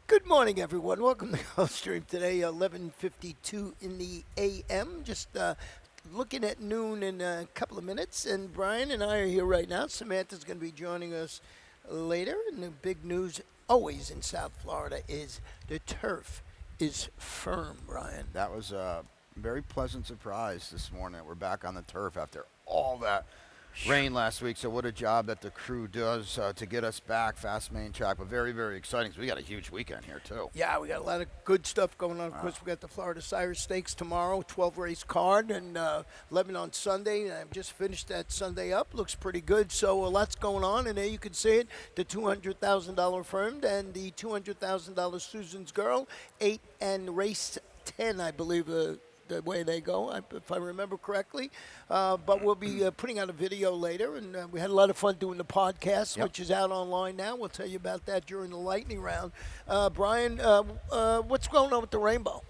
Good morning, everyone. Welcome to Gulfstream today, 11:52 in the a.m. Just looking at noon in a couple of minutes, and Brian and I are here right now. Samantha's going to be joining us later, and the big news always in South Florida is the turf is firm, Brian. That was a very pleasant surprise this morning that we're back on the turf after all that rain last week. So what a job that the crew does to get us back. Fast main track, but very, very exciting. So we got a huge weekend here, too. Yeah, we got a lot of good stuff going on. Of course, we got the Florida Cyrus Stakes tomorrow, 12-race card, and 11 on Sunday. I've just finished that Sunday up. Looks pretty good. So a lot's going on, and there you can see it. The $200,000 Firmed and the $200,000 Susan's Girl, 8 and race 10, I believe, the way they go, if I remember correctly. But we'll be putting out a video later, and we had a lot of fun doing the podcast, which is out online now. We'll tell you about that during the lightning round. Brian, what's going on with the Rainbow?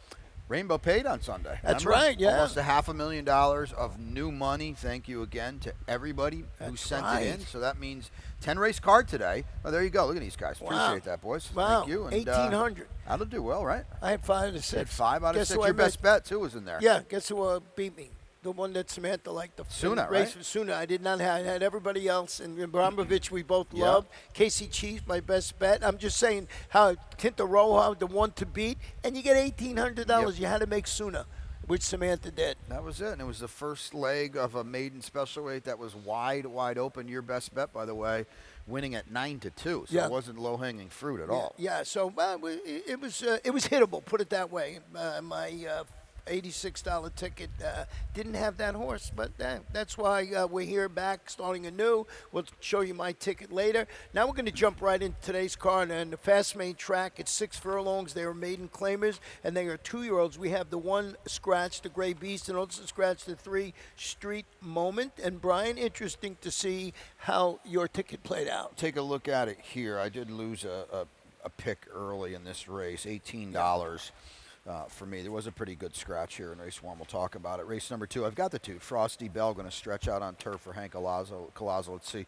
Rainbow paid on Sunday. That's Remember? right, yeah. Almost $500,000 of new money. Thank you again to everybody who sent it in. So that means 10-race card today. Oh, there you go. Look at these guys. Wow. Appreciate that, boys. Wow. Thank you. And, 1,800. That'll do well, right? I had 5 out of 6. Said 5 out of Guess 6. who I Your best met? bet, too, was in there. Yeah, guess who beat me? The one that Samantha liked, the Suna, race right? with Suna. I did not have. I had everybody else, and Abramovich we both loved. Casey Chief, my best bet. I'm just saying how Tinta Roja, the one to beat, and you get $1,800. You had to make Suna, which Samantha did. That was it, and it was the first leg of a maiden special weight that was wide open. Your best bet, by the way, winning at 9-2, so it wasn't low-hanging fruit at all. Yeah, so it was hittable, put it that way. My $86 ticket didn't have that horse, but that's why we're here back starting anew. We'll show you my ticket later. Now we're going to jump right into today's card, and the fast main track, it's 6 furlongs. They are maiden claimers, and they are 2-year-olds. We have the 1 scratch, the Gray Beast, and also scratch the 3 Street Moment. And Brian, interesting to see how your ticket played out. Take a look at it here. I did lose a pick early in this race, $18. For me, there was a pretty good scratch here in race 1. We'll talk about it. Race number 2, I've got the 2. Frosty Bell going to stretch out on turf for Hank Collazo. Let's see.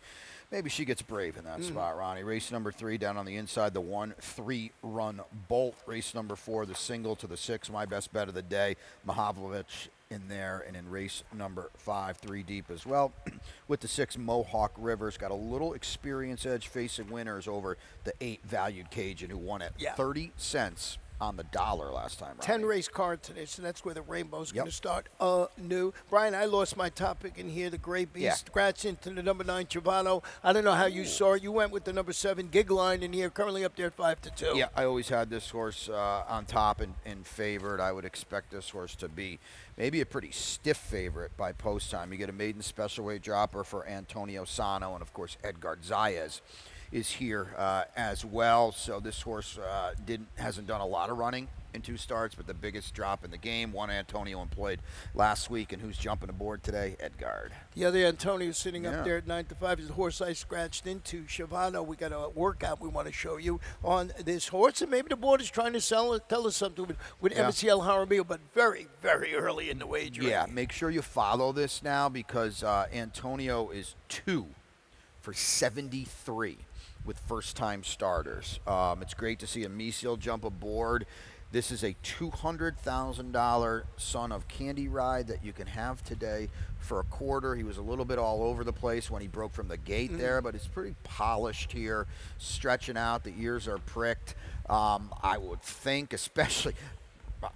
Maybe she gets brave in that spot, Ronnie. Race number 3, down on the inside, the 1 3-run Bolt. Race number 4, the single to the 6, my best bet of the day. Mahavlovich in there. And in race number 5, 3 deep as well, with the 6 Mohawk Rivers. Got a little experience edge facing winners over the 8 Valued Cajun, who won at 30 cents on the dollar last time. 10-race card today, so that's where the Rainbow's going to start new. Brian, I lost my topic in here. The Gray Beast scratched into the number 9 Chavano. I don't know how you saw it. You went with the number 7 Gig Line in here, currently up there at 5-2. Yeah, I always had this horse on top and favored. I would expect this horse to be maybe a pretty stiff favorite by post time. You get a maiden special weight dropper for Antonio Sano, and of course Edgar Zayas is here as well. So this horse hasn't done a lot of running in 2 starts, but the biggest drop in the game, one Antonio employed last week, and who's jumping aboard today? Edgard. The other Antonio sitting up there at 9-5 is the horse I scratched into, Shavano. We got a workout we want to show you on this horse, and maybe the board is trying to tell us something with MCL Jaramillo, but very, very early in the wager. Yeah, make sure you follow this now, because Antonio is 2 for 73 with first-time starters. It's great to see Amicio jump aboard. This is a $200,000 Son of Candy ride that you can have today for a quarter. He was a little bit all over the place when he broke from the gate there, but it's pretty polished here, stretching out. The ears are pricked. I would think, especially,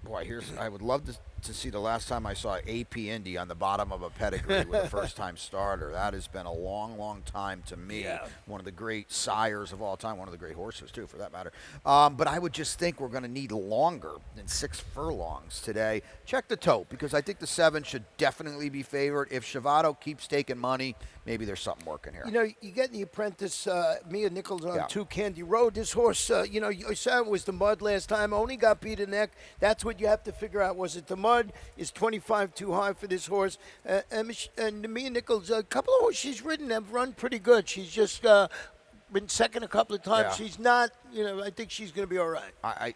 boy, I would love to see the last time I saw AP Indy on the bottom of a pedigree with a first-time starter. That has been a long, long time to me. Yeah. One of the great sires of all time, one of the great horses, too, for that matter. But I would just think we're going to need longer than 6 furlongs today. Check the tote, because I think the 7 should definitely be favored. If Shavado keeps taking money, maybe there's something working here. You know, you get the apprentice, Mia Nichols on 2 Candy Road. This horse, you saw it was the mud last time. Only got beat in the neck. That's what you have to figure out. Was it the mud? Is 25 too high for this horse? And Mia Nichols, a couple of horses she's ridden have run pretty good. She's just been second a couple of times. Yeah. She's not, I think she's going to be all right. I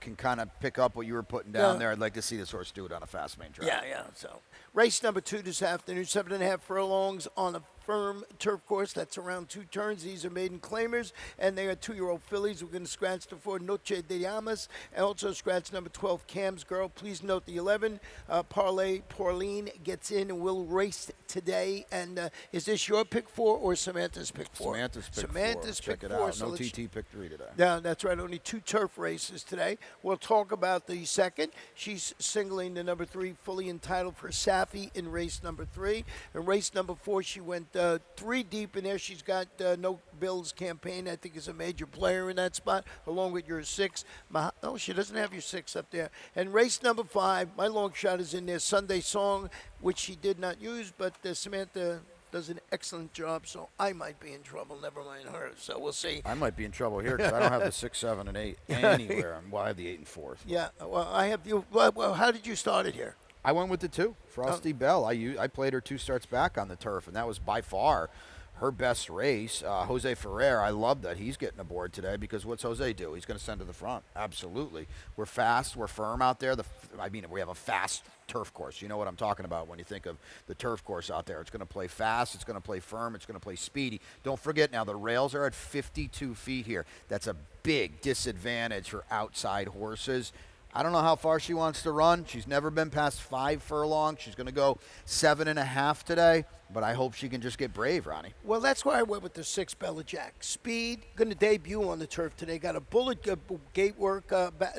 can kind of pick up what you were putting down there. I'd like to see this horse do it on a fast main track. Yeah. So race number 2 this afternoon, 7.5 furlongs on a firm turf course. That's around 2 turns. These are maiden claimers, and they are 2-year-old fillies. We're going to scratch the 4 Noche de Llamas, and also scratch number 12 Cam's Girl. Please note the 11 Parlay Pauline gets in and will race today. And is this your pick 4 or Samantha's pick 4? Samantha's pick 4. Samantha's Check pick it 4. out. So No let's- TT pick 3 today. Yeah, that's right. Only 2 turf races today. We'll talk about the second. She's singling the number 3, fully entitled for Safi in race number 3. In race number 4, she went 3 deep in there. She's got No Bills Campaign, I think, is a major player in that spot, along with your 6. Oh, she doesn't have your 6 up there. And race number 5, my long shot is in there, Sunday Song, which she did not use, but Samantha does an excellent job, so I might be in trouble. Never mind her. So we'll see. I might be in trouble here because I don't have the 6, 7, and 8 anywhere. Well, I have the 8 and 4. Yeah. Well, I have you. Well, how did you start it here? I went with the 2, Frosty Bell. I played her 2 starts back on the turf, and that was by far her best race. Jose Ferrer, I love that he's getting aboard today because what's Jose do? He's going to send to the front. Absolutely. We're fast. We're firm out there. We have a fast turf course. You know what I'm talking about when you think of the turf course out there. It's going to play fast. It's going to play firm. It's going to play speedy. Don't forget now the rails are at 52 feet here. That's a big disadvantage for outside horses. I don't know how far she wants to run. She's never been past 5 furlongs. She's going to go 7.5 today, but I hope she can just get brave, Ronnie. Well, that's why I went with the 6 Bella Jack. Speed, going to debut on the turf today. Got a bullet gate work.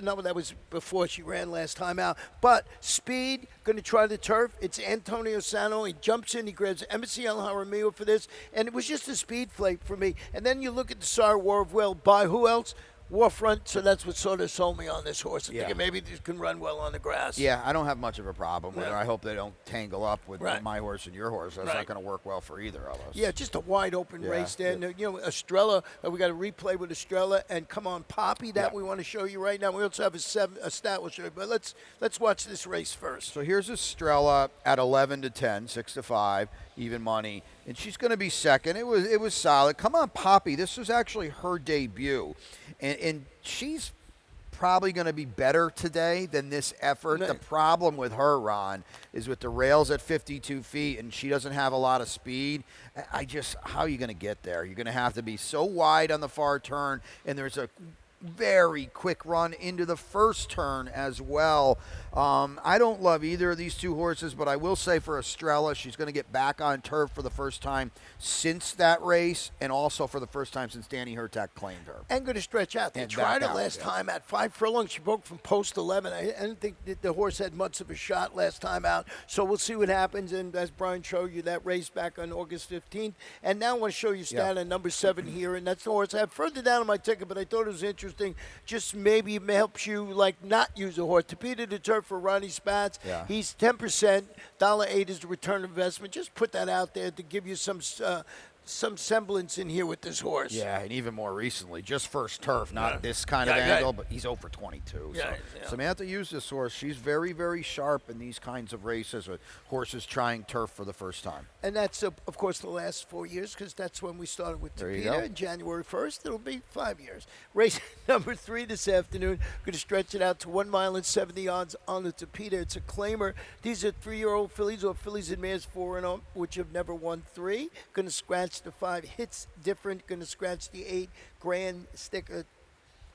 No, that was before she ran last time out. But speed, going to try the turf. It's Antonio Sano. He jumps in. He grabs Embassy El Jaramillo for this. And it was just a speed flake for me. And then you look at the Sire War of Will by who else? Warfront, so that's what sort of sold me on this horse. I think maybe this can run well on the grass. Yeah, I don't have much of a problem with her. I hope they don't tangle up with Right. my horse and your horse. That's Right. not going to work well for either of us. Yeah, just a wide open Yeah, race there. yeah. And, Estrella, we got a replay with Estrella, and come on, Poppy, that Yeah. we want to show you right now. We also have a stat we'll show you, but let's watch this race first. So here's Estrella at 11 to 10, 6 to 5, even money, and she's going to be second. It was solid. Come on, Poppy. This was actually her debut, and she's probably going to be better today than this effort. No. The problem with her, Ron, is with the rails at 52 feet, and she doesn't have a lot of speed. How are you going to get there? You're going to have to be so wide on the far turn, and there's a very quick run into the first turn as well. I don't love either of these 2 horses, but I will say for Estrella, she's going to get back on turf for the first time since that race, and also for the first time since Danny Hertak claimed her. And going to stretch out. They And tried back it out, last yeah. time at 5 furlongs. She broke from post 11. I didn't think that the horse had much of a shot last time out. So we'll see what happens. And as Brian showed you, that race back on August 15th. And now I want to show you stat on number 7 here. And that's the horse I have further down on my ticket, but I thought it was interesting. Just maybe it helps you, not use a horse. Tapita the turf for Ronnie Spatz. Yeah. He's 10%. $1.08 is the return investment. Just put that out there to give you some semblance in here with this horse. Yeah, and even more recently, just first turf, not this kind of Yeah, angle, but he's over 22. Yeah, So yeah. Samantha used this horse. She's very, very sharp in these kinds of races with horses trying turf for the first time. And that's, of course, the last 4 years because that's when we started with There you Tapita. go. And January 1st, it'll be 5 years. Race number 3 this afternoon. Going to stretch it out to 1 mile and 70 yards on the Tapita. It's a claimer. These are 3-year-old fillies or fillies and mares 4-0, which have never won 3. Going to scratch the 5 hits different. Going to scratch the 8 grand sticker.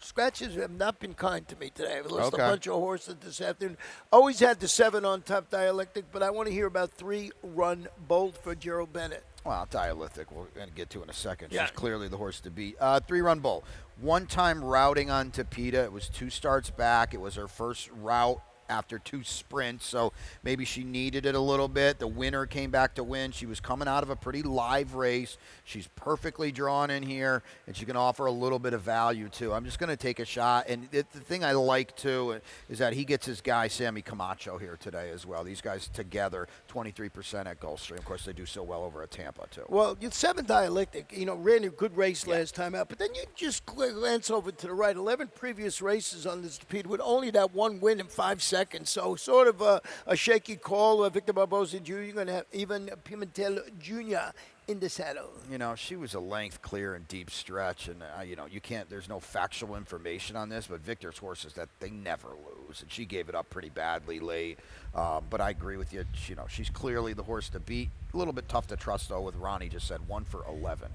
Scratches have not been kind to me today. I've lost a bunch of horses this afternoon. Always had the 7 on top dialectic, but I want to hear about 3 Run Bolt for Gerald Bennett. Well, dialectic, we're going to get to in a second. Yeah. She's clearly the horse to beat. 3-run bull. One-time routing on Tapita. It was 2 starts back. It was her first route after 2 sprints, so maybe she needed it a little bit. The winner came back to win. She was coming out of a pretty live race. She's perfectly drawn in here, and she can offer a little bit of value, too. I'm just going to take a shot, and the thing I like, too, is that he gets his guy, Sammy Camacho, here today as well. These guys together, 23% at Gulfstream. Of course, they do so well over at Tampa, too. Well, you 7 dialectic, ran a good race last time out, but then you just glance over to the right. 11 previous races on this Tapita with only that 1 win in 5 seconds. So sort of a shaky call. Victor Barbosa Jr., you're going to have even Pimentel Jr. in the saddle. She was a length clear and deep stretch, and you can't. There's no factual information on this, but Victor's horses that they never lose, and she gave it up pretty badly late. But I agree with you. She's clearly the horse to beat. A little bit tough to trust though. With Ronnie just said 1 for 11.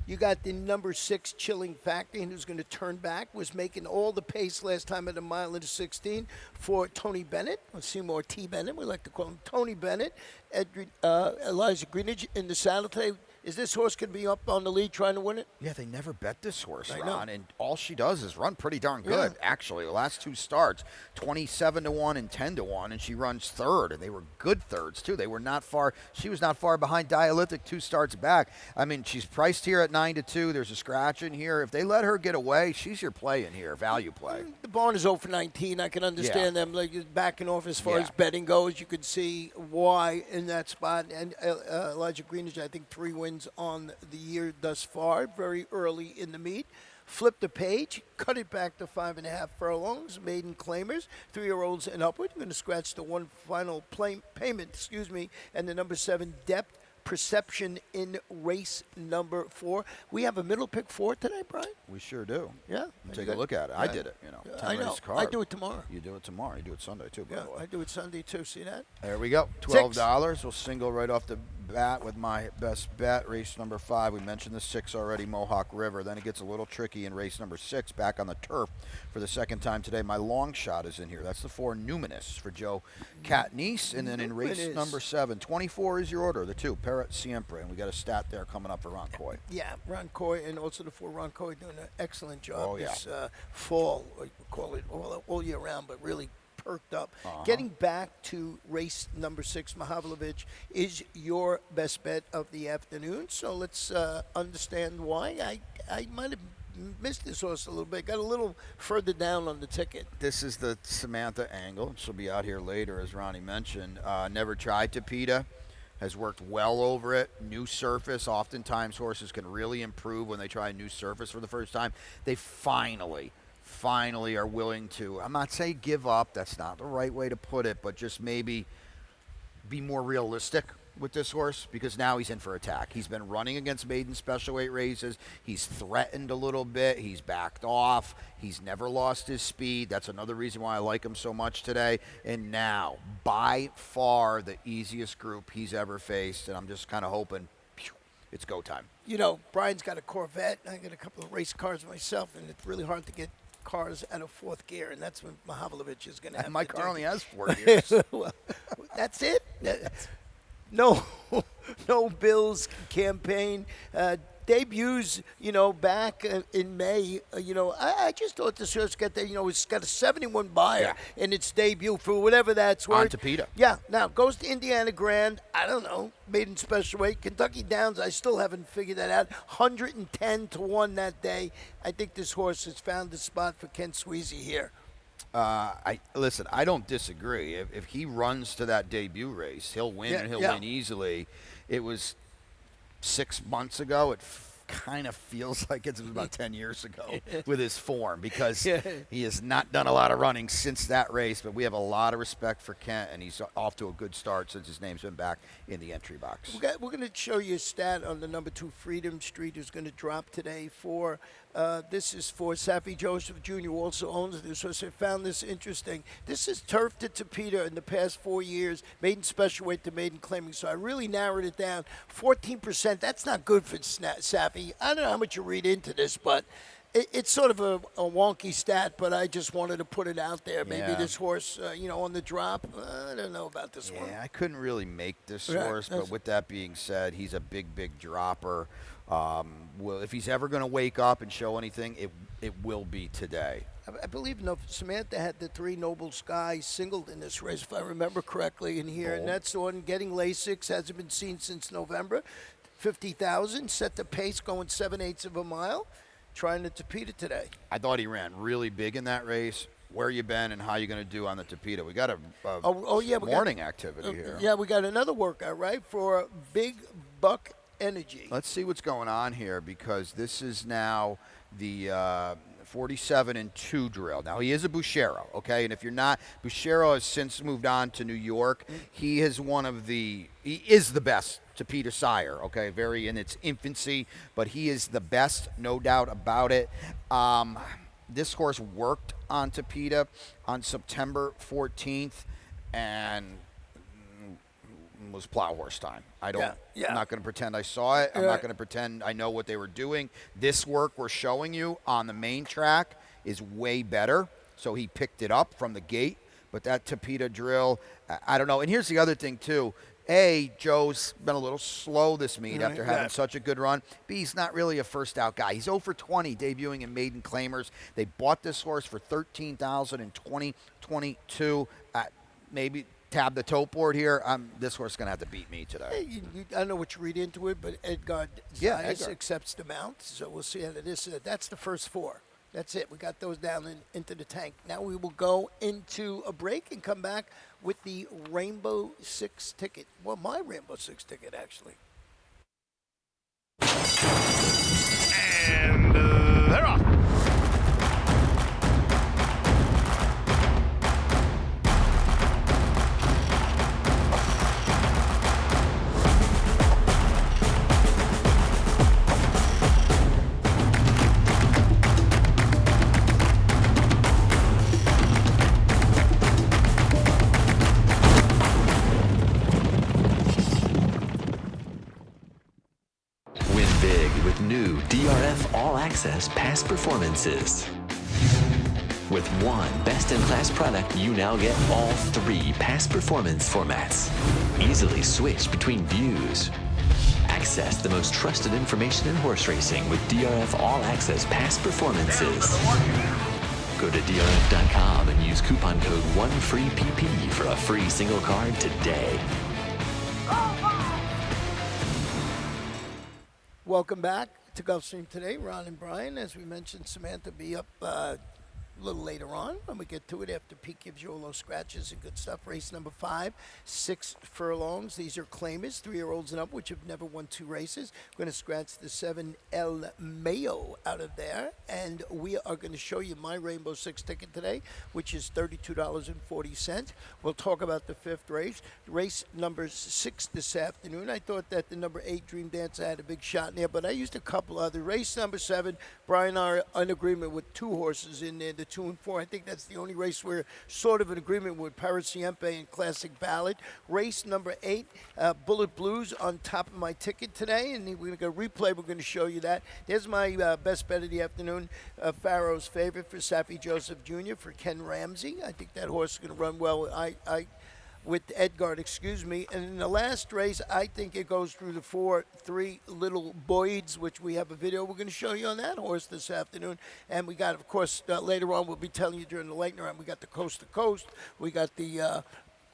You got the number 6 Chilling Factor, who's going to turn back. Was making all the pace last time at a mile into 16 for Tony Bennett. Or Seymour T. Bennett, we like to call him Tony Bennett. Elijah Greenidge in the saddle today. Is this horse going to be up on the lead trying to win it? Yeah, they never bet this horse, I Ron, know. and all she does is run pretty darn good, actually. The last 2 starts, 27-1 and 10-1, and she runs third, and they were good thirds, too. They were not far. She was not far behind Dialytic 2 starts back. I mean, she's priced here at 9-2. There's a scratch in here. If they let her get away, she's your play in here, value play. The barn is 0 for 19. I can understand them backing off as far as betting goes. You could see why in that spot. And Elijah Greenidge, I think 3 wins on the year thus far, very early in the meet. Flip the page, cut it back to 5.5 furlongs, maiden claimers, 3-year-olds and upward. You're going to scratch the one final payment, and the number 7 Depth Perception in race number 4. We have a middle pick 4 today, Brian? We sure do. Yeah. Take a look at it. I did it, 10 I know. race card. I do it tomorrow. You do it tomorrow. You do it Sunday, too, by the way. I do it Sunday, too. See that? There we go. $12. We'll single right off the bat with my best bet. Race number 5. We mentioned the 6 already, Mohawk River. Then it gets a little tricky in race number 6, back on the turf for the second time today. My long shot is in here. That's the 4 Numinous for Joe Catniece. And then in race number 7, 24 is your order. The 2, Parrot Siempre. And we got a stat there coming up for Ron Coy. Yeah, Ron Coy, and also the 4 Ron Coy doing an excellent job yeah. this fall. We call it all year round, but really perked up. Getting back to race number 6, Mahavlovich is your best bet of the afternoon. So let's understand why. I might have missed this horse a little bit. Got a little further down on the ticket. This is the Samantha Angle. She'll be out here later, as Ronnie mentioned. Never tried Tapeta. Has worked well over it. New surface. Oftentimes horses can really improve when they try a new surface for the first time. They finally are willing to, I'm not saying give up, that's not the right way to put it, but just maybe be more realistic with this horse, because now he's in for attack. He's been running against maiden special weight races. He's threatened a little bit. He's backed off. He's never lost his speed. That's another reason why I like him so much today. And now, by far, the easiest group he's ever faced, and I'm just kind of hoping it's go time. Brian's got a Corvette. I got a couple of race cars myself, and it's really hard to get cars out of 4th gear, and that's when Mahavlovich is going to have My to car do. only has 4 gears. Well, that's it. No Bills campaign. Debuts, back in May. I just thought this horse got there. It's got a 71 buyer in its debut for whatever that's worth. On Tapeta. Yeah. Now goes to Indiana Grand. I don't know. Maiden special weight. Kentucky Downs. I still haven't figured that out. 110-1 that day. I think this horse has found the spot for Ken Sweezy here. Listen, I don't disagree. If he runs to that debut race, he'll win, and he'll win easily. It was 6 months ago. It kind of feels like it was about 10 years ago with his form, because he has not done a lot of running since that race. But we have a lot of respect for Kent, and he's off to a good start since his name's been back in the entry box. We're going to show you a stat on the number 2 Freedom Street, who's going to drop today for. This is for Safi Joseph Jr., who also owns this horse. I found this interesting. This is turf to Tapeta in the past 4 years, maiden special weight to maiden claiming. So I really narrowed it down. 14%, that's not good for Safi. I don't know how much you read into this, but it's sort of a wonky stat, but I just wanted to put it out there. Maybe this horse, on the drop, I don't know about this one. Yeah, I couldn't really make this horse, but with that being said, he's a big dropper. If he's ever going to wake up and show anything, it will be today. I believe Samantha had the 3 Noble Sky singled in this race, if I remember correctly, in here. And that's the one getting Lasix, hasn't been seen since November. 50,000, set the pace, going 7/8 of a mile. Trying to Tapeta today. I thought he ran really big in that race. Where you been and how you going to do on the Tapeta? We got a morning activity here. Yeah, we got another workout, right, for Big Buck Energy. Let's see what's going on here, because this is now the 47-2 drill. Now, he is a Bouchero, okay? And if you're not, Bouchero has since moved on to New York. He is he is the best Tapeta sire, okay? Very in its infancy, but he is the best, no doubt about it. This horse worked on Tapeta on September 14th, and was plow horse time. I'm not going to pretend I saw it. I'm not going to pretend I know what they were doing. This work we're showing you on the main track is way better. So he picked it up from the gate. But that Tapeta drill, I don't know. And here's the other thing, too. A, Joe's been a little slow this meet after having such a good run. B, he's not really a first out guy. He's 0 for 20 debuting in maiden claimers. They bought this horse for $13,000 in 2022. Maybe tab the tote board here. This horse is going to have to beat me today. I don't know what you read into it, but Edgar accepts the mount, so we'll see how it is. That's the first four. That's it. We got those down into the tank. Now we will go into a break and come back with the Rainbow Six ticket. Well, my Rainbow Six ticket, actually. And they're off. New DRF All Access past performances. With one best-in-class product, you now get all three past performance formats. Easily switch between views. Access the most trusted information in horse racing with DRF All Access past performances. Go to DRF.com and use coupon code 1FREEPP for a free single card today. Welcome back to Gulfstream today. Ron and Brian, as we mentioned, Samantha will be up a little later on when we get to it after Pete gives you all those scratches and good stuff. Race number 5, 6 furlongs. These are claimers, 3-year-olds and up, which have never won 2 races. We're going to scratch the 7 El Mayo out of there, and we are going to show you my Rainbow Six ticket today, which is $32.40. We'll talk about the 5th race number 6 this afternoon. I thought that the number 8 Dream Dancer had a big shot in there, but I used a couple other. Race number 7, Brian and I are in agreement with 2 horses in there, the 2 and 4. I think that's the only race we're sort of in agreement with, Paris Siempe and Classic Ballad. Race number 8, Bullet Blues on top of my ticket today, and we're going to go replay. We're going to show you that. There's my best bet of the afternoon, Pharaoh's Favorite for Saffie Joseph Jr. for Ken Ramsey. I think that horse is going to run well. With Edgar, excuse me. And in the last race, I think it goes through the 4-3 Little Boyds, which we have a video we're going to show you on that horse this afternoon. And we got, of course, later on, we'll be telling you during the lightning round, we got the Coast to Coast. We got the,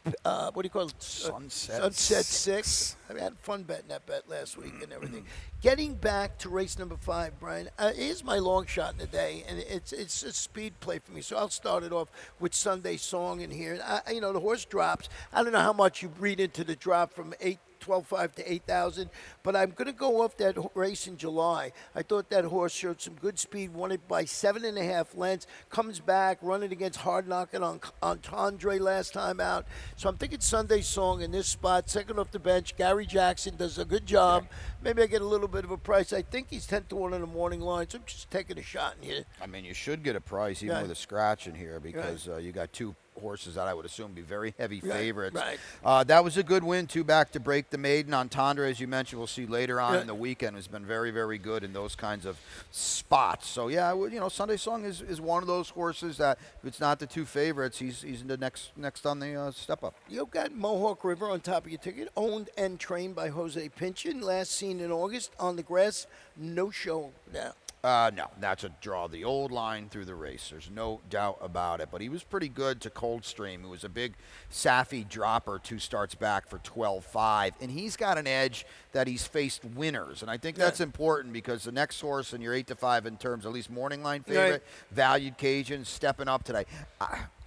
what do you call it? Sunset 6. I had fun betting that bet last week and everything. Getting back to race number 5, Brian, here's my long shot in the day, and it's a speed play for me. So I'll start it off with Sunday Song in here. The horse drops. I don't know how much you read into the drop from 12.5 to 8,000, but I'm going to go off that race in July. I thought that horse showed some good speed, won it by 7.5 lengths, comes back, running against Hard Knocking on Tendre last time out. So I'm thinking Sunday Song in this spot, second off the bench. Gary Jackson does a good job. Maybe I get a little bit of a price. I think he's 10-1 in the morning line, so I'm just taking a shot in here. I mean, you should get a price even with a scratch in here because you got 2 horses that I would assume be very heavy favorites. Right. That was a good win, 2 back to break the maiden on Tendre, as you mentioned. We'll see later on in the weekend. Has been very, very good in those kinds of spots. So yeah, Sunday Song is one of those horses that if it's not the 2 favorites, he's in the next on the step up. You've got Mohawk River on top of your ticket, owned and trained by Jose Pinchin. Last seen in August on the grass, no show now. No, that's a draw. The old line through the race. There's no doubt about it. But he was pretty good to Coldstream, who was a big Saffie dropper 2 starts back for 12.5. And he's got an edge that he's faced winners. And I think that's important because the next horse in your 8-5 in terms, at least morning line favorite, Valued Cajun, stepping up today.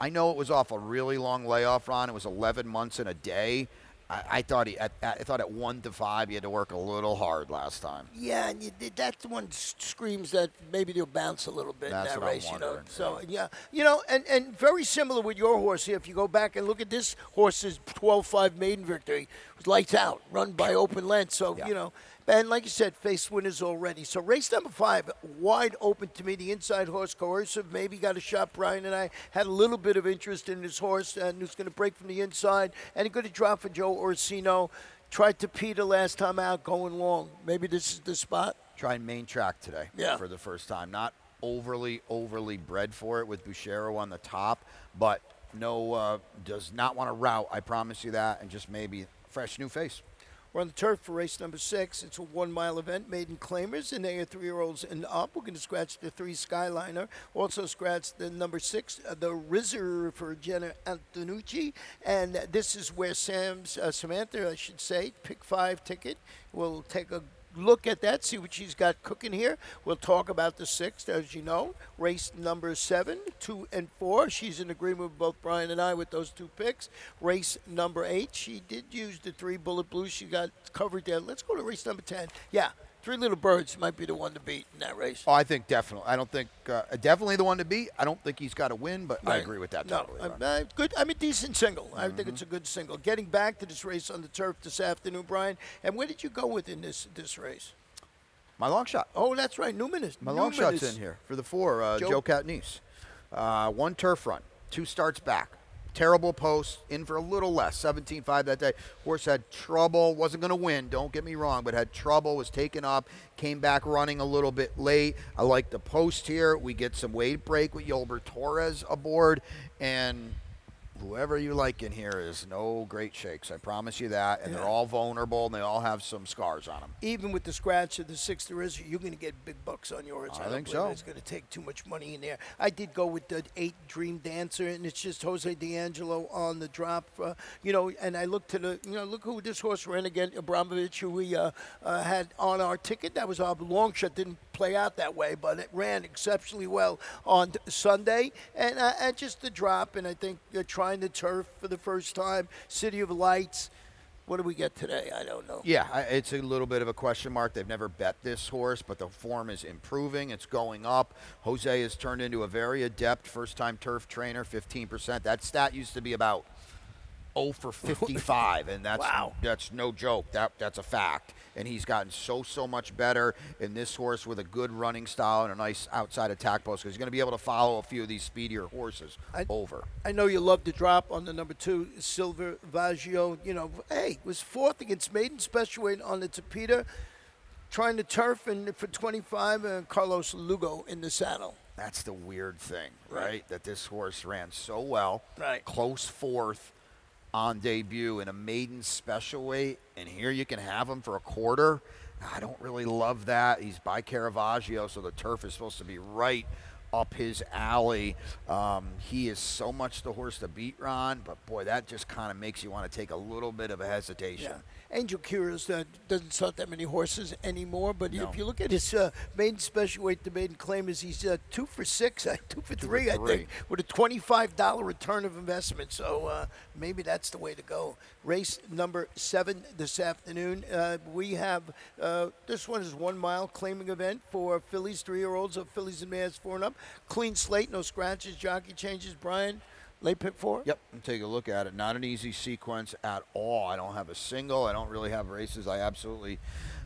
I know it was off a really long layoff, Ron. It was 11 months in a day. I thought I thought at 1-5 he had to work a little hard last time. Yeah, and that one screams that maybe they'll bounce a little bit That's in that what I'm race, wondering. So, yeah, and very similar with your horse here. If you go back and look at this horse's 12-5 maiden victory, it was lights out, run by open length. So, Yeah. and like you said, faced winners already. So race number 5, wide open to me. The inside horse, Coercive, maybe got a shot. Brian and I had a little bit of interest in this horse, and who's going to break from the inside, and he's going to drop for Joe Orsino. Tried to Peter last time out, going long. Maybe this is the spot. Trying main track today for the first time. Not overly bred for it with Bouchero on the top, but no, does not want to route. I promise you that, and just maybe fresh new face. We're on the turf for race number 6. It's a 1-mile event, maiden claimers, and they are 3-year-olds and up. We're going to scratch the 3 Skyliner. Also scratch the number 6, the Rizzer for Jenna Antonucci. And this is where Samantha, I should say, pick 5 ticket. We'll take a look at that, see what she's got cooking here. We'll talk about the 6th, as you know. Race number 7, 2 and 4. She's in agreement with both Brian and I with those 2 picks. Race number 8, she did use the 3 Bullet Blues. She got covered there. Let's go to race number 10. Yeah, 3 Little Birds might be the one to beat in that race. Oh, I think definitely. I don't think definitely the one to beat. I don't think he's got to win, but I agree with that totally. No, good. I mean, decent single. I think it's a good single. Getting back to this race on the turf this afternoon, Brian. And where did you go with in this race? My long shot. Oh, that's right. Newman is. My long shot's in here for the 4. Joe Catnice. 1 turf run, 2 starts back. Terrible post, in for a little less, 17.5 that day. Horse had trouble, wasn't going to win, don't get me wrong, but had trouble, was taken up, came back running a little bit late. I like the post here. We get some weight break with Yolbert Torres aboard, and whoever you like in here is no great shakes. I promise you that. And they're all vulnerable, and they all have some scars on them. Even with the scratch of the 6th Rizzer, you're going to get big bucks on yours. I think so. It's going to take too much money in there. I did go with the 8 Dream Dancer, and it's just Jose D'Angelo on the drop. And I looked to look who this horse ran against, Abramovich, who we had on our ticket. That was our long shot. Didn't play out that way, but it ran exceptionally well on Sunday. And just the drop, and I think trying the turf for the first time, City of Lights. What do we get today? I don't know. Yeah, it's a little bit of a question mark. They've never bet this horse, but the form is improving. It's going up. Jose has turned into a very adept first-time turf trainer, 15%. That stat used to be about 0 for 55, and that's no joke. That's a fact. And he's gotten so much better in this horse with a good running style and a nice outside attack post, because he's going to be able to follow a few of these speedier horses over. I know you love the drop on the number 2, Silver Vaggio. Was 4th against Maiden Special Weight on the Tapeta, trying to turf, and for 25, and Carlos Lugo in the saddle. That's the weird thing, right? That this horse ran so well, right? Close 4th on debut in a maiden special weight, and here you can have him for a quarter. I don't really love that. He's by Caravaggio, so the turf is supposed to be right up his alley. He is so much the horse to beat, Ron, but boy, that just kind of makes you want to take a little bit of a hesitation. Yeah. Angel Curious doesn't start that many horses anymore, but if you look at his maiden special weight, the maiden claimers, he's 2 for 6, 2 for 3, I think, with a $25 return of investment. So maybe that's the way to go. Race number 7 this afternoon. We have this one is 1 mile claiming event for fillies, 3-year-olds of fillies and mares 4 and up. Clean slate, no scratches, jockey changes. Brian, late pick 4? Yep, take a look at it. Not an easy sequence at all. I don't have a single. I don't really have races I absolutely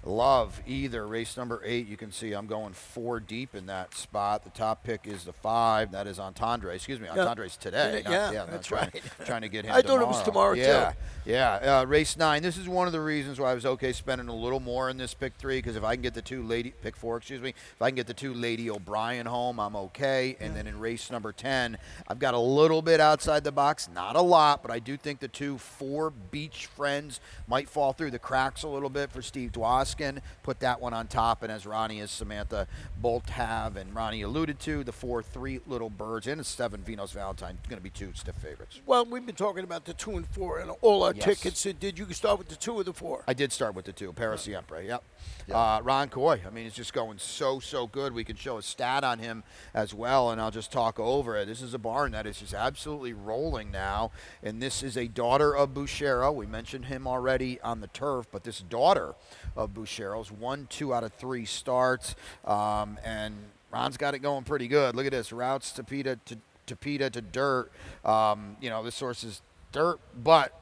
love either. Race number 8, you can see I'm going 4 deep in that spot. The top pick is the 5. That is Entendre. Excuse me, Entendre's today. That's right. Trying to get him I thought it was tomorrow, too. Yeah. Race 9. This is one of the reasons why I was okay spending a little more in this pick 3, because if I can get the pick 4, if I can get the 2 Lady O'Brien home, I'm okay. And then in race number 10, I've got a little bit outside the box, not a lot, but I do think the 2 4 Beach Friends might fall through the cracks a little bit for Steve Dwoski. Ruskin put that one on top. And as Ronnie and Samantha both have, and Ronnie alluded to, the 4-3 Little Birds and a 7 Venus Valentine going to be 2 stiff favorites. Well, we've been talking about the 2 and 4 and all our Yes. tickets. Did you start with the 2 or the 4? I did start with the 2, Paris Siempre, yep. Ron Coy, I mean, he's just going so good. We can show a stat on him as well, and I'll just talk over it. This is a barn that is just absolutely rolling now, and this is a daughter of Bouchero. We mentioned him already on the turf, but this daughter of Bouchero's won 2 out of 3 starts, and Ron's got it going pretty good. Look at this, routes to Pita to dirt. This horse is dirt, but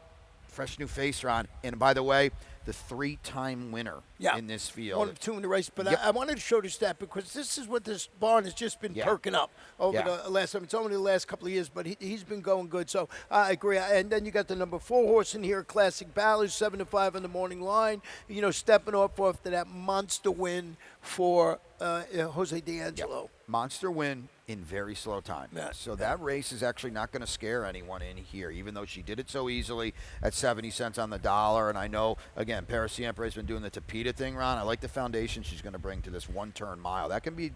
fresh new face, Ron. And by the way, the 3-time winner in this field. 1 of 2 in the race. But Yep. I wanted to show this stat because this is what this barn has just been perking up over the last time. It's only the last couple of years, but he's been going good. So I agree. And then you got the number 4 horse in here, Classic Ballard, 7-5 on the morning line. Stepping off after that monster win for Jose D'Angelo. Yep. Monster win in very slow time. So that race is actually not going to scare anyone in here, even though she did it so easily at 70 cents on the dollar. And I know, again, Paris Siempre has been doing the Tapita thing, Ron. I like the foundation she's going to bring to this 1-turn mile. That can be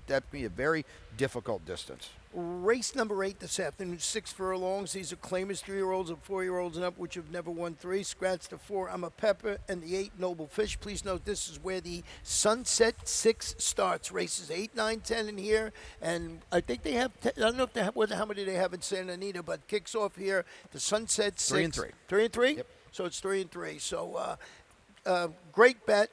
a very difficult distance. Race number 8 this afternoon, 6 furlongs. These are claimers, 3-year-olds and 4-year-olds and up, which have never won 3. Scratch the 4, I'm a Pepper, and the 8, Noble Fish. Please note this is where the Sunset 6 starts. Races 8, 9, 10 in here, and I think they have, I don't know if they have, how many they have in Santa Anita, but kicks off here, the Sunset 6. 3 and 3. 3 and 3? Yep. So it's 3 and 3. So great bet.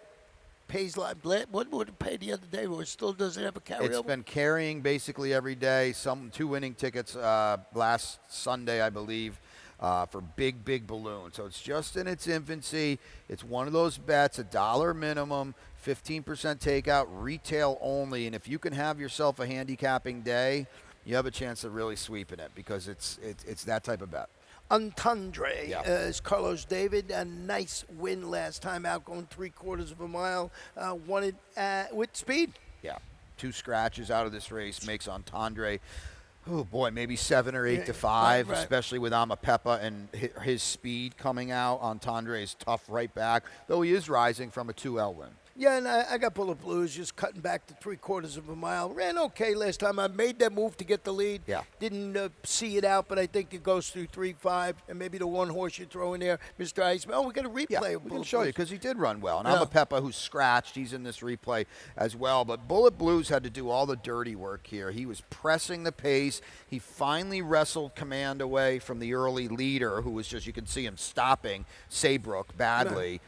Pays like what would it pay the other day, or it still doesn't have a carryover? It's been carrying basically every day. 2 winning tickets last Sunday, I believe, for big balloon. So it's just in its infancy. It's one of those bets, $1 minimum, 15% takeout, retail only. And if you can have yourself a handicapping day, you have a chance of really sweeping it because it's that type of bet. Entendre is Carlos David. A nice win last time out, going 3/4 of a mile. Won it with speed. Yeah, 2 scratches out of this race makes Entendre, oh boy, maybe 7 or 8 to 5, right. especially with Amapepa and his speed coming out. Entendre is tough right back, though he is rising from a 2L win. Yeah, and I got Bullet Blues just cutting back to 3/4 of a mile. Ran okay last time. I made that move to get the lead. Yeah. Didn't see it out, but I think it goes through 3-5, and maybe the 1 horse you throw in there, Mr. Iceman. Oh, we got a replay Yeah, of we can Bullet show you Blues. because he did run well. And Amapepa, who's scratched, he's in this replay as well. But Bullet Blues had to do all the dirty work here. He was pressing the pace. He finally wrestled command away from the early leader, who was just, you can see him stopping Saybrook badly.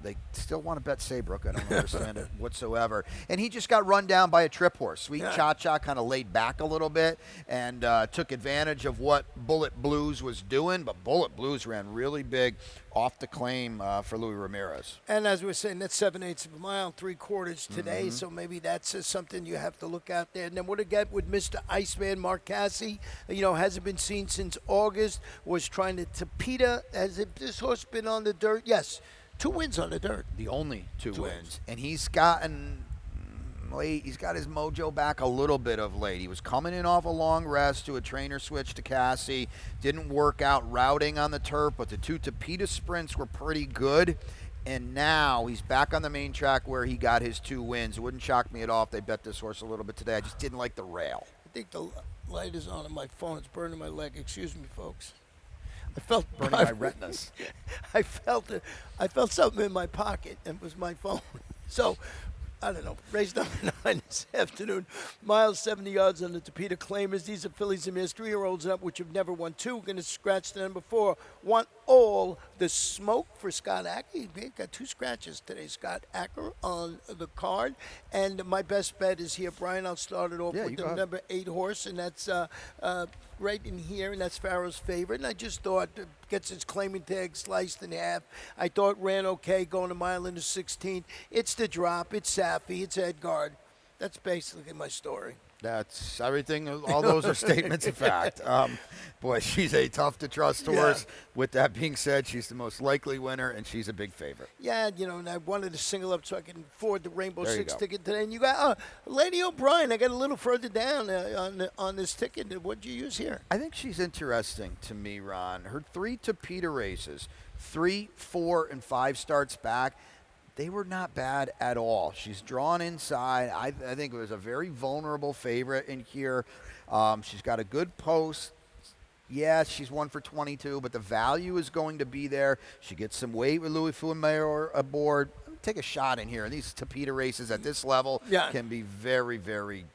They still want to bet Saybrook. I don't understand it whatsoever. And he just got run down by a trip horse. Sweet Cha-Cha kind of laid back a little bit and took advantage of what Bullet Blues was doing. But Bullet Blues ran really big off the claim for Louis Ramirez. And as we were saying, that's 7/8 of a mile, 3/4 today, so maybe that's something you have to look out there. And then what again with Mr. Iceman, Mark Cassie, hasn't been seen since August, was trying to Tapita. Has this horse been on the dirt? Yes, 2 wins on the dirt. The only two wins. And he's gotten late. He's got his mojo back a little bit of late. He was coming in off a long rest to a trainer switch to Cassie. Didn't work out routing on the turf, but the 2 Tapita sprints were pretty good. And now he's back on the main track where he got his 2 wins. It wouldn't shock me at all if they bet this horse a little bit today. I just didn't like the rail. I think the light is on my phone. It's burning my leg. Excuse me, folks. I felt Burning my retinas. I felt something in my pocket, and it was my phone. So, I don't know. Race number 9 this afternoon. Miles, 70 yards on the Tapita Claimers. These are fillies and mares, 3-year-olds and up, which have never won 2. Going to scratch the number 4. Want all the smoke for Scott Acker. He got 2 scratches today. Scott Acker on the card. And my best bet is here, Brian. I'll start it off with the number 8 horse, and that's right in here, and that's Pharaoh's Favorite. And I just thought gets its claiming tag sliced in half. I thought ran okay going a mile into 16. It's the drop. It's Safi. It's Edgard. That's basically my story. That's everything. All those are statements of fact. Boy, she's a tough to trust horse. With that being said, she's the most likely winner, and she's a big favorite. Yeah, and I wanted to single up so I can afford the Rainbow Six ticket today. And you got Lady O'Brien. I got a little further down on this ticket. What did you use here? I think she's interesting to me, Ron. Her 3 Tapita races, 3, 4, and 5 starts back. they were not bad at all. She's drawn inside. I think it was a very vulnerable favorite in here. She's got a good post. Yeah, she's 1 for 22, but the value is going to be there. She gets some weight with Louis Fumayor aboard. Take a shot in here. These Tapeta races at this level can be very, very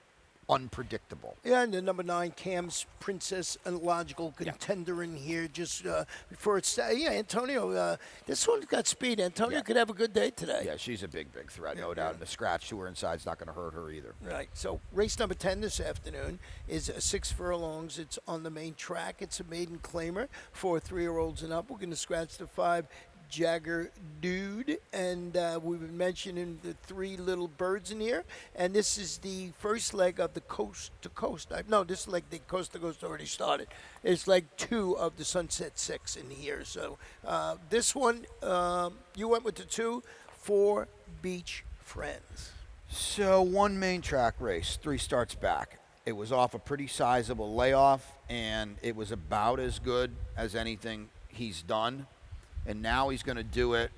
unpredictable. Yeah, and the number 9, Cam's Princess, a logical contender in here. Just before it's Antonio. This one's got speed. Antonio could have a good day today. Yeah, she's a big threat, no doubt. And the scratch to her inside is not going to hurt her either. Right. So race number 10 this afternoon is 6 furlongs. It's on the main track. It's a maiden claimer for 3-year-olds and up. We're going to scratch the 5. Jagger Dude, and we've been mentioning the 3 little birds in here, and this is the first leg of the coast to coast. No, this leg, the coast to coast already started. It's leg 2 of the Sunset 6 in here. So this one, you went with the 2 for Beach Friends. So 1 main track race, 3 starts back. It was off a pretty sizable layoff, and it was about as good as anything he's done. And now he's going to do it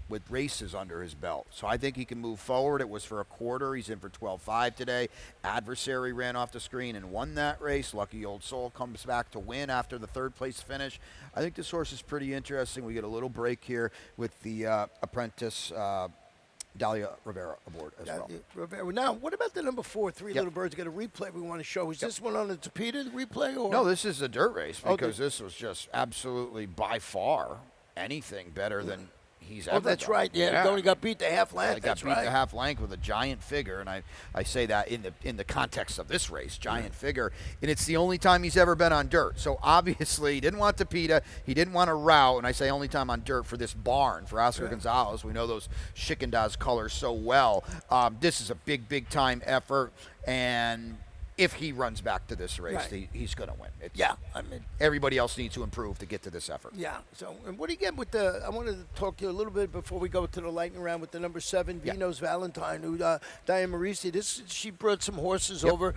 with races under his belt. So I think he can move forward. It was for a quarter. He's in for 12.5 today. Adversary ran off the screen and won that race. Lucky Old Soul comes back to win after the 3rd place finish. I think this horse is pretty interesting. We get a little break here with the apprentice Dalia Rivera aboard as well. Now, what about the number 4, 3 Little Birds? Got a replay we want to show. Is this one on the Tapeta replay? Or? No, this is a dirt race because this was just absolutely by far anything better than he's ever that's done. Right. Yeah, only got beat the half length. Got beat the half length with a giant figure, and I say that in the context of this race, giant figure, and it's the only time he's ever been on dirt. So obviously he didn't want Tapeta, he didn't want a route, and I say only time on dirt for this barn for Oscar Gonzalez. We know those Chickendaz colors so well. This is a big time effort, and if he runs back to this race, he's going to win. I mean, everybody else needs to improve to get to this effort. Yeah. So, and what do you get with I wanted to talk to you a little bit before we go to the lightning round with the number 7, Vino's Valentine, who Diane Marisi. She brought some horses over.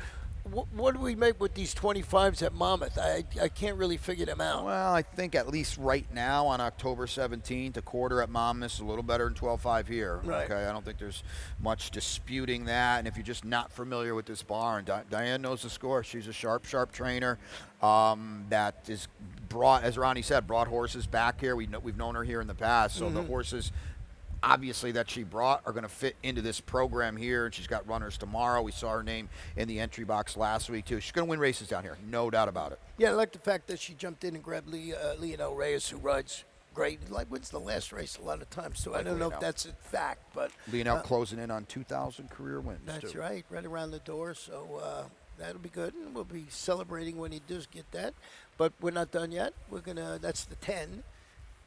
What do we make with these 25s at Monmouth? I can't really figure them out. Well, I think at least right now on October 17th, a quarter at Monmouth is a little better than 12.5 here. Right. Okay, I don't think there's much disputing that. And if you're just not familiar with this barn, Diane knows the score. She's a sharp trainer that is brought, as Ronnie said, brought horses back here. We've known her here in the past, so the horses obviously that she brought are going to fit into this program here, and she's got runners tomorrow. We saw her name in the entry box last week too. She's going to win races down here, no doubt about it. Yeah, I like the fact that she jumped in and grabbed Lionel Reyes, who rides great. Wins the last race a lot of times too. I don't know if that's a fact, but Lionel closing in on 2,000 career wins. That's right around the door. So that'll be good, and we'll be celebrating when he does get that. But we're not done yet. That's the 10.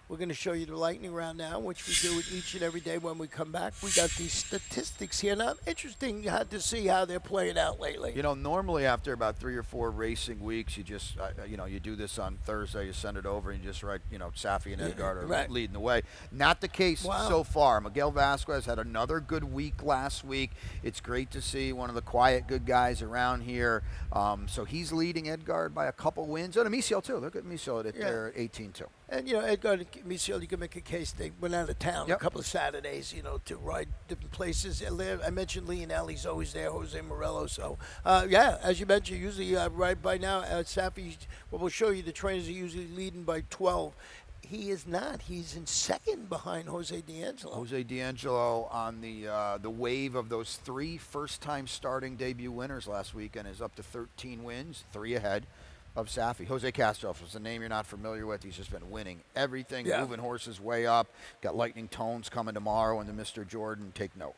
We're going to show you the lightning round now, which we do each and every day when we come back. We got these statistics here. Now, interesting to see how they're playing out lately. You know, normally after about 3 or 4 racing weeks, you just, you do this on Thursday, you send it over, and you just write, Safi and Edgard are leading the way. Not the case so far. Miguel Vasquez had another good week last week. It's great to see one of the quiet good guys around here. So he's leading Edgard by a couple wins. And Amicio, too. Look at Amicio at 18-2. And, Edgard and Michel, you can make a case they went out of town a couple of Saturdays, to ride different places. I mentioned Lionel, he's always there, Jose Morello. So, as you mentioned, usually right by now, Safi, we'll show you the trainers are usually leading by 12. He is not. He's in second behind Jose D'Angelo. Jose D'Angelo on the wave of those 3 first-time starting debut winners last weekend is up to 13 wins, 3 ahead of Safi. Jose Castro is a name you're not familiar with. He's just been winning everything, moving horses way up. Got Lightning Tones coming tomorrow into Mr. Jordan. Take note.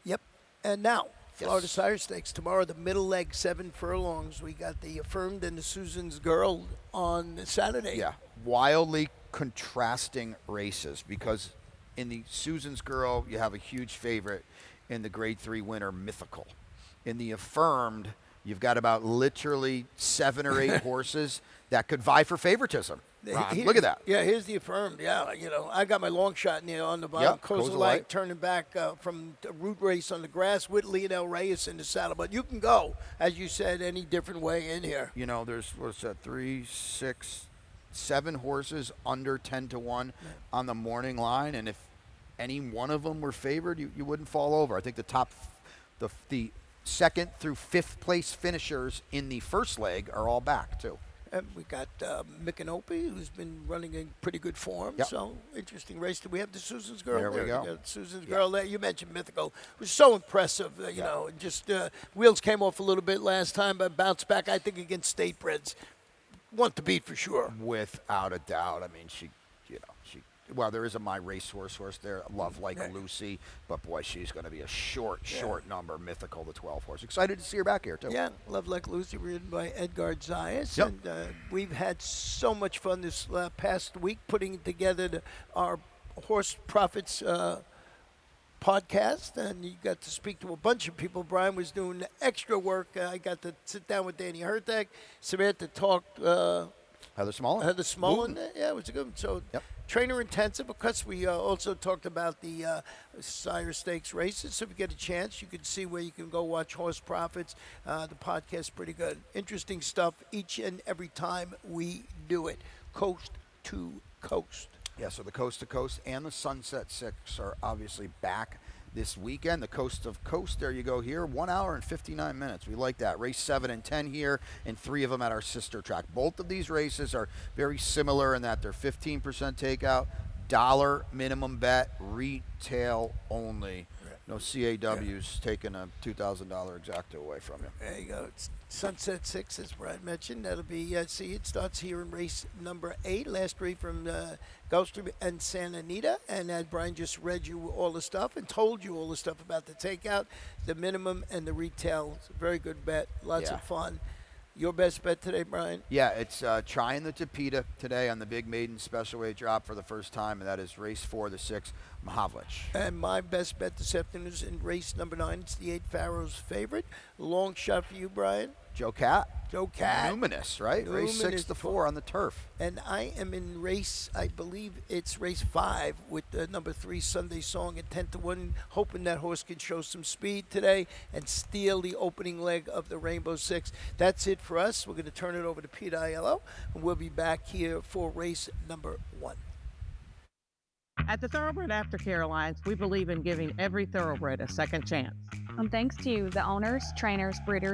Yep. And now, Florida Sire Stakes tomorrow, the middle leg, 7 furlongs. We got the Affirmed and the Susan's Girl on Saturday. Yeah, wildly contrasting races because in the Susan's Girl, you have a huge favorite in the Grade 3 winner, Mythical. In the Affirmed, you've got about literally 7 or 8 horses that could vie for favoritism. Ron, look at that. Yeah, here's the Affirmed. Yeah, I got my long shot on the bottom. Close the light, turning back from the route race on the grass with Lionel Reyes in the saddle. But you can go, as you said, any different way in here. There's, 3, 6, 7 horses under 10-1 on the morning line. And if any one of them were favored, you wouldn't fall over. I think the second through fifth place finishers in the first leg are all back too. And we got Micanopy, who's been running in pretty good form. Yep. So, interesting race. Do we have the Susan's Girl There we go. You got Susan's Girl there. You mentioned Mythical. It was so impressive. You know, just wheels came off a little bit last time, but bounced back, I think, against State Breds. Want to beat for sure. Without a doubt. I mean, well, there is a My Racehorse horse there, Love Like Lucy, but boy, she's going to be a short number, Mythical, the 12 horse. Excited to see her back here, too. Yeah, Love Like Lucy, ridden by Edgard Zayas. Yep. And we've had so much fun this past week putting together our Horse Profits podcast, and you got to speak to a bunch of people. Brian was doing extra work. I got to sit down with Danny Hertek. Samantha talked. Heather Smallin. Heather Smallin. Yeah, it was a good one. So, trainer intensive, because we also talked about the Sire Stakes races. So if you get a chance, you can see where you can go watch Horse Profits. The podcast's pretty good. Interesting stuff each and every time we do it, coast to coast. Yeah, so the Coast to Coast and the Sunset Six are obviously back this weekend. The Coast of Coast, there you go here, 1 hour and 59 minutes. We like that. Race 7 and 10 here, and 3 of them at our sister track. Both of these races are very similar in that they're 15% takeout, dollar minimum bet, retail only. No CAWs taking a $2,000 exacta away from you. There you go. It's Sunset 6, as Brad mentioned. That'll be, see, it starts here in race number 8. Last three from Gulfstream and Santa Anita. And as Brian just read you all the stuff and told you all the stuff about the takeout, the minimum, and the retail. It's a very good bet. Lots of fun. Your best bet today, Brian? Yeah, it's trying the Tapeta today on the big maiden special weight drop for the first time, and that is race 4, the 6, Mahavlich. And my best bet this afternoon is in race number 9. It's the 8 Pharaoh's favorite. Long shot for you, Brian. Joe Cat. Joe Cat. Numinous, right? Race 6 to 4 on the turf. And I am in race, I believe it's race 5 with number 3 Sunday Song at 10 to 1, hoping that horse can show some speed today and steal the opening leg of the Rainbow Six. That's it for us. We're going to turn it over to Pete Aiello, and we'll be back here for race number 1. At the Thoroughbred Aftercare Alliance, we believe in giving every thoroughbred a second chance. Thanks to the owners, trainers, breeders,